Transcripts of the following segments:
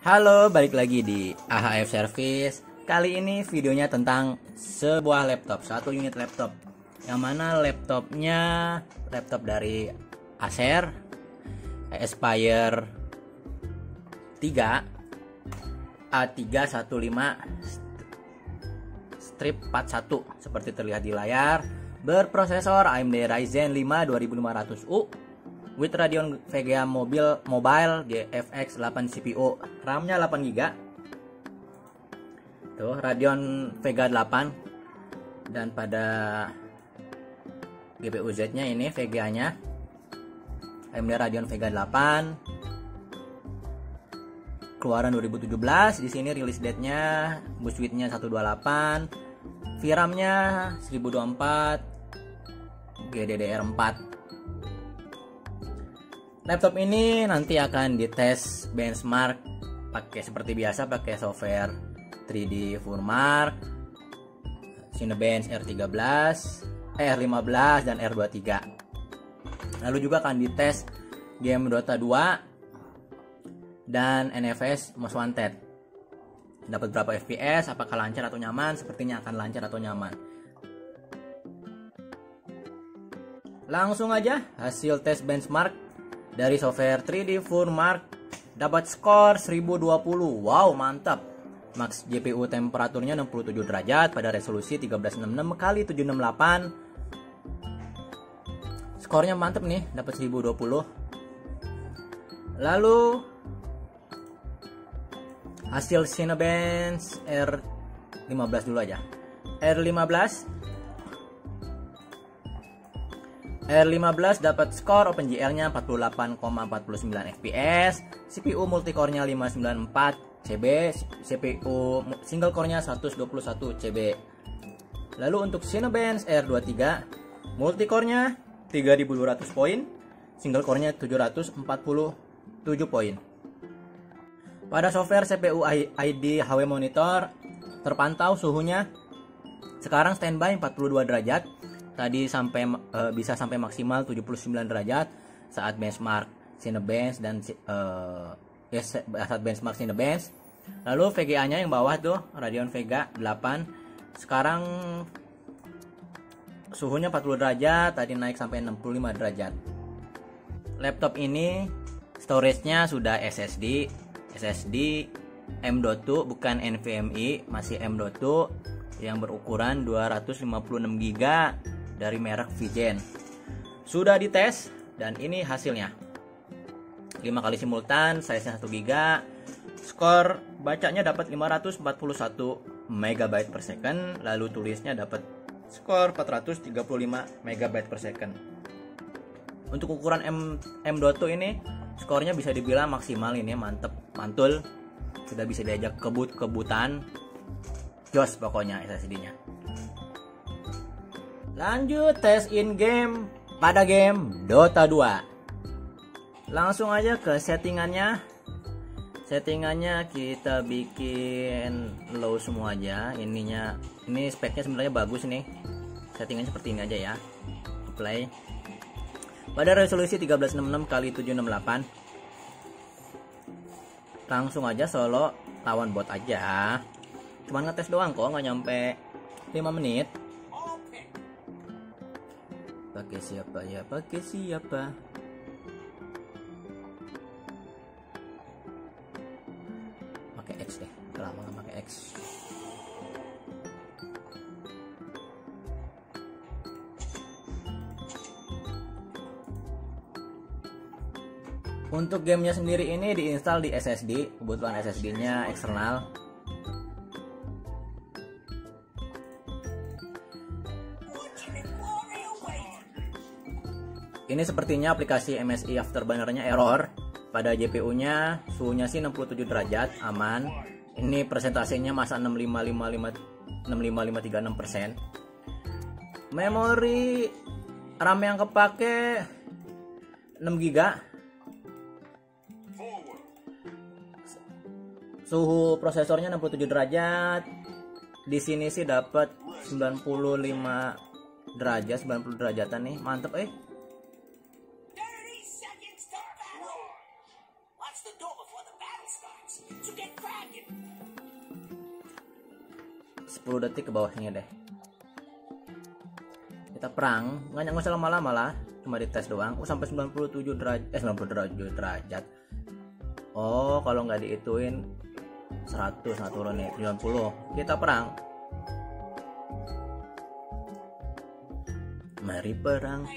Halo, balik lagi di AHF Service. Kali ini videonya tentang sebuah laptop, satu unit laptop. Yang mana laptopnya laptop dari Acer Aspire 3 A315 strip 41 seperti terlihat di layar, berprosesor AMD Ryzen 5 2500U with Radeon Vega Mobile GFX 8 CPU, RAM-nya 8GB. Tuh, Radeon Vega 8, dan pada GPU Z-nya ini Vega-nya AMD Radeon Vega 8. Keluaran 2017. Di sini release date-nya, bus width-nya 128, VRAM-nya 1024, GDDR4. Laptop ini nanti akan dites benchmark seperti biasa, pakai software 3D Furmark, Cinebench R15, dan R23. Lalu juga akan dites game Dota 2 dan NFS Most Wanted. Dapat berapa FPS, apakah lancar atau nyaman? Sepertinya akan lancar atau nyaman. Langsung aja hasil tes benchmark dari software 3D Furmark. Dapat skor 1020. Wow, mantap. Max GPU temperaturnya 67 derajat pada resolusi 1366 x 768. Skornya mantap nih, dapat 1020. Lalu hasil Cinebench R15 dulu aja. R15 dapat skor OpenGL-nya 48,49 fps, CPU multicore-nya 594 CB, CPU single core-nya 121 CB. Lalu untuk Cinebench R23, multicore-nya 3200 poin, single core-nya 747 poin. Pada software CPU ID HW Monitor terpantau suhunya sekarang standby 42 derajat. Tadi bisa sampai maksimal 79 derajat saat benchmark Cinebench dan saat benchmark Cinebench. Lalu VGA-nya yang bawah tuh Radeon Vega 8. Sekarang suhunya 40 derajat, tadi naik sampai 65 derajat. Laptop ini storage-nya sudah SSD M.2 bukan NVMe, masih M.2 yang berukuran 256GB dari merek Vigen. Sudah dites dan ini hasilnya. 5 kali simultan, size-nya 1GB. Skor bacanya dapat 541 MB per second, lalu tulisnya dapat skor 435 MB per second. Untuk ukuran M.2 ini skornya bisa dibilang maksimal, ini mantep, mantul. Sudah bisa diajak kebut-kebutan. Jos pokoknya SSD-nya. Lanjut tes in game pada game Dota 2. Langsung aja ke settingannya. Settingannya kita bikin low semua aja. Ini speknya sebenarnya bagus nih. Settingannya seperti ini aja ya. Play. Pada resolusi 1366 x 768. Langsung aja solo lawan bot aja. Cuman ngetes doang kok, nggak nyampe 5 menit. Pakai siapa ya? Pakai siapa? Pakai X deh. Lama nggak pakai X. Untuk gamenya sendiri ini diinstal di SSD. Kebetulan SSD-nya eksternal. Ini sepertinya aplikasi MSI Afterburner-nya error. Pada GPU-nya suhunya sih 67 derajat, aman. Ini persentasenya masa 65536%. Memori RAM yang kepake 6GB. Suhu prosesornya 67 derajat. Di sini sih dapat 95 derajat, 90 derajatan nih. Mantep 10 detik ke bawahnya deh. Kita perang, nggak usah lama-lama lah, cuma dites doang. Sampai 97 derajat, 97 derajat. Oh, kalau nggak diituin 100, nah turun nih 90. Kita perang. Mari perang.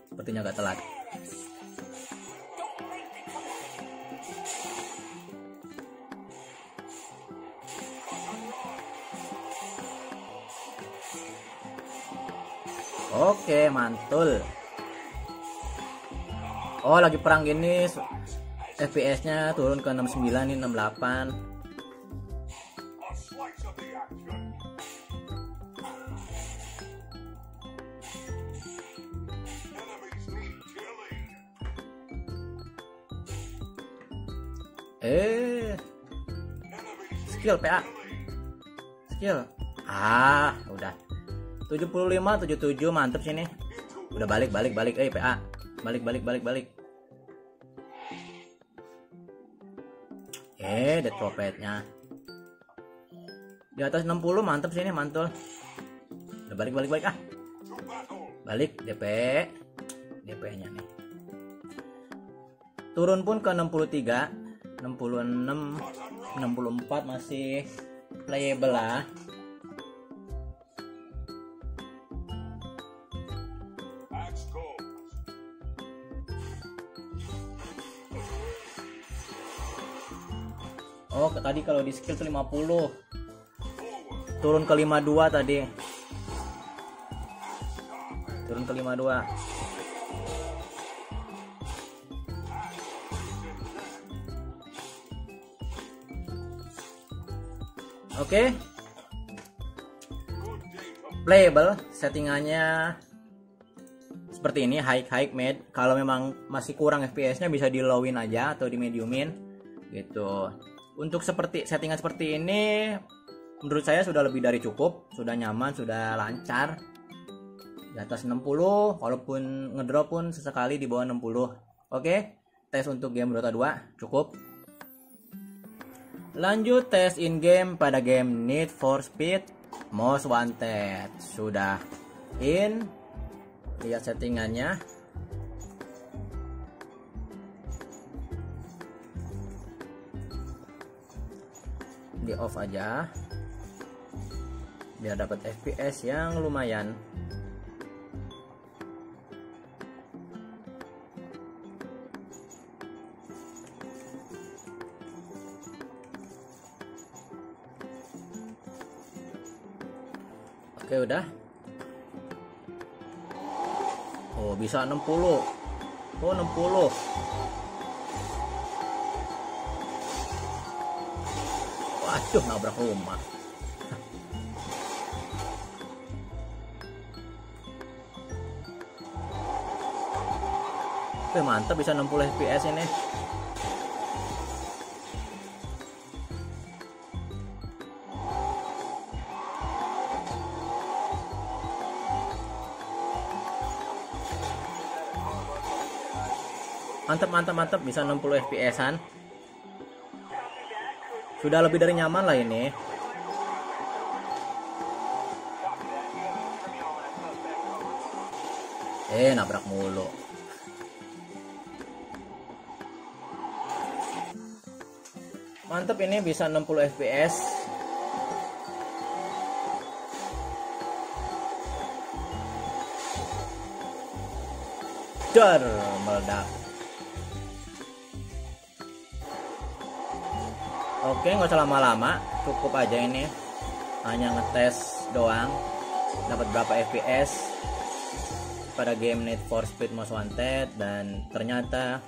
Sepertinya agak telat. Oke, mantul. Oh, lagi perang gini FPS-nya turun ke 69 nih, 68. Skill PA. Skill. Udah. 75 77 mantep sini. Udah balik PA. Balik. Dead propetnya. Di atas 60 mantep sini, mantul. Udah balik Balik DP-nya nih. Turun pun ke 63, 66, 64 masih playable lah. Oh, tadi kalau di skill tuh 50. Turun ke 52 tadi. Turun ke 52. Oke. Playable, settingannya seperti ini, high, mid. Kalau memang masih kurang FPS-nya bisa di lowin aja atau di mediumin gitu. Untuk settingan seperti ini menurut saya sudah lebih dari cukup, sudah nyaman, sudah lancar. Di atas 60, walaupun ngedrop pun sesekali di bawah 60. Oke, tes untuk game Dota 2 cukup. Lanjut tes in game pada game Need for Speed Most Wanted. Sudah in, lihat settingannya. Di off aja biar dapat FPS yang lumayan. Oke, udah. Oh, bisa 60. Oh, 60. Waduh, nabrak rumah. Oke, mantap, bisa 60 FPS ini. Mantap, bisa 60 FPS-an. Sudah lebih dari nyaman lah ini. Nabrak mulu. Mantap, ini bisa 60 FPS. Dar, meledak. Oke, nggak usah lama-lama, cukup aja ini. Hanya ngetes doang. Dapat berapa FPS pada game Need for Speed Most Wanted, dan ternyata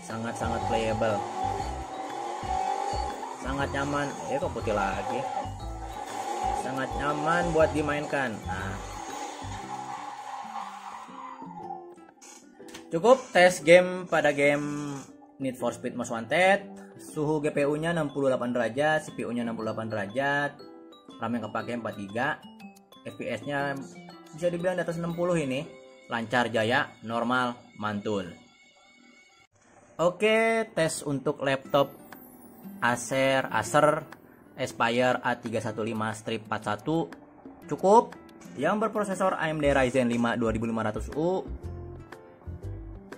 sangat-sangat playable. Sangat nyaman. Kok putih lagi. Sangat nyaman buat dimainkan. Nah, cukup tes game pada game Need for Speed Most Wanted. Suhu GPU-nya 68 derajat, CPU-nya 68 derajat, RAM yang kepake 4 GB. FPS-nya bisa dibilang di atas 60 ini. Lancar jaya, normal, mantul. Oke, tes untuk laptop Acer Aspire A315 strip 41 cukup. Yang berprosesor AMD Ryzen 5 2500U,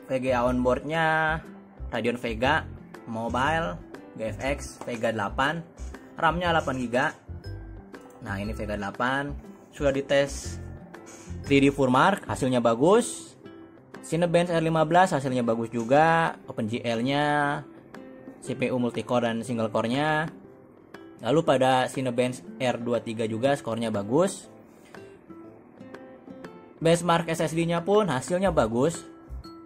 VGA onboardnya Radeon Vega Mobile GFX Vega 8, RAM-nya 8GB. Nah, ini Vega 8 sudah dites 3D Furmark, hasilnya bagus. Cinebench R15 hasilnya bagus juga. OpenGL-nya, CPU multicore dan single core-nya. Lalu pada Cinebench R23 juga skornya bagus. Benchmark SSD-nya pun hasilnya bagus.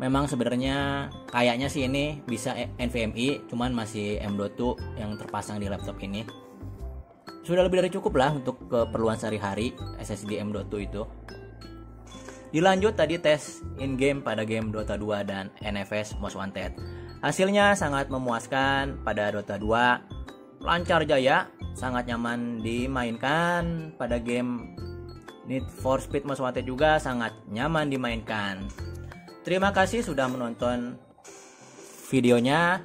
Memang sebenarnya kayaknya sih ini bisa NVMe, cuman masih M.2 yang terpasang di laptop ini. Sudah lebih dari cukup lah untuk keperluan sehari-hari SSD M.2 itu. Dilanjut tadi tes in-game pada game Dota 2 dan NFS Most Wanted. Hasilnya sangat memuaskan pada Dota 2. Lancar jaya, sangat nyaman dimainkan. Pada game Need for Speed Most Wanted juga sangat nyaman dimainkan. Terima kasih sudah menonton videonya.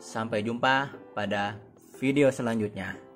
Sampai jumpa pada video selanjutnya.